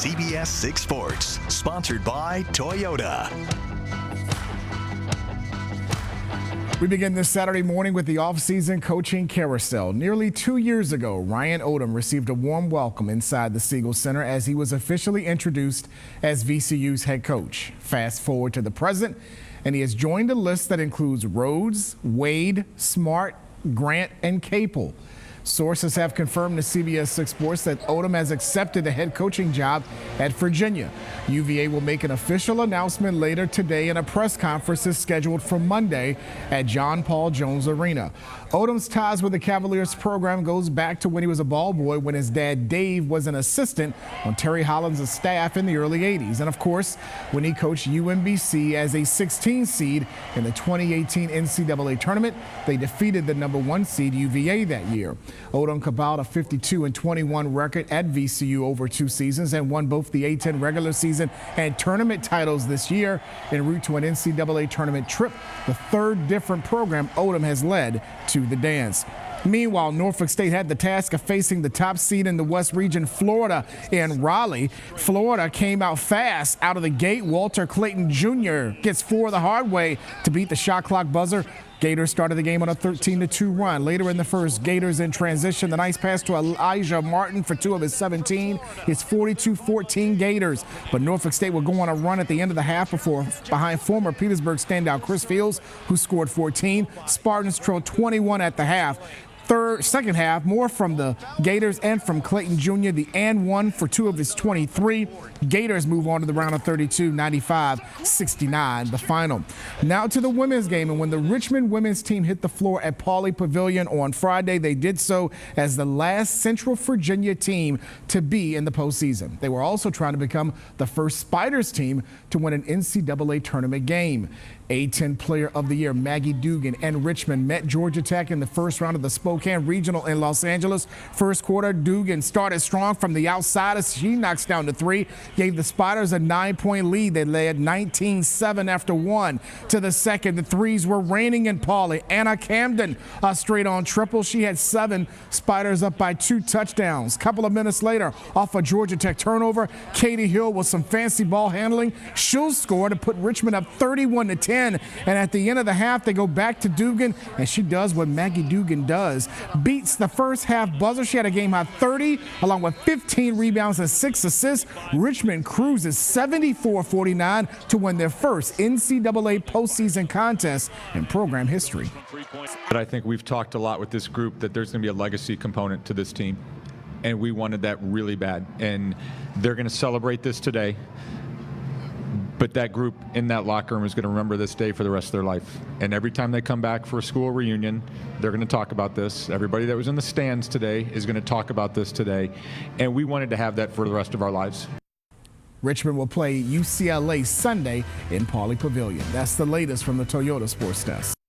CBS 6 Sports, sponsored by Toyota. We begin this Saturday morning with the off-season coaching carousel. Nearly 2 years ago, Ryan Odom received a warm welcome inside the Siegel Center as he was officially introduced as VCU's head coach. Fast forward to the present, and he has joined a list that includes Rhodes, Wade, Smart, Grant, and Capel. Sources have confirmed to CBS 6 Sports that Odom has accepted the head coaching job at Virginia. UVA will make an official announcement later today, and a press conference is scheduled for Monday at John Paul Jones Arena. Odom's ties with the Cavaliers program goes back to when he was a ball boy when his dad Dave was an assistant on Terry Hollins' staff in the early 80s. And of course, when he coached UMBC as a 16 seed in the 2018 NCAA tournament, they defeated the #1 seed UVA that year. Odom compiled a 52-21 record at VCU over 2 seasons and won both the A-10 regular season and tournament titles this year en route to an NCAA tournament trip, the third different program Odom has led to the dance. Meanwhile, Norfolk State had the task of facing the top seed in the West Region, Florida, in Raleigh. Florida came out fast out of the gate. Walter Clayton Jr. gets 4 the hard way to beat the shot clock buzzer. Gators started the game on a 13-2 run. Later in the first, Gators in transition. The nice pass to Elijah Martin for 2 of his 17. It's 42-14 Gators. But Norfolk State will go on a run at the end of the half behind former Petersburg standout Chris Fields, who scored 14. Spartans trailed 21 at the half. Second half, more from the Gators and from Clayton Jr., the and 1 for 2 of his 23. Gators move on to the round of 32, 95-69, the final. Now to the women's game, and when the Richmond women's team hit the floor at Pauley Pavilion on Friday, they did so as the last Central Virginia team to be in the postseason. They were also trying to become the first Spiders team to win an NCAA tournament game. A-10 Player of the Year Maggie Dugan and Richmond met Georgia Tech in the first round of the Spokane Regional in Los Angeles. First quarter, Dugan started strong from the outside as she knocks down the 3, gave the Spiders a 9-point lead. They led 19-7 after 1 to the second. The threes were raining in Pauley. Anna Camden, a straight-on triple. She had 7. Spiders up by 2 touchdowns. Couple of minutes later, off a Georgia Tech turnover, Katie Hill with some fancy ball handling. She'll score to put Richmond up 31-10. And at the end of the half, they go back to Dugan, and she does what Maggie Dugan does. Beats the first half buzzer. She had a game-high 30, along with 15 rebounds and 6 assists. Richmond cruises 74-49 to win their first NCAA postseason contest in program history. But I think we've talked a lot with this group that there's going to be a legacy component to this team, and we wanted that really bad. And they're going to celebrate this today. But that group in that locker room is going to remember this day for the rest of their life. And every time they come back for a school reunion, they're going to talk about this. Everybody that was in the stands today is going to talk about this today. And we wanted to have that for the rest of our lives. Richmond will play UCLA Sunday in Pauley Pavilion. That's the latest from the Toyota Sports Desk.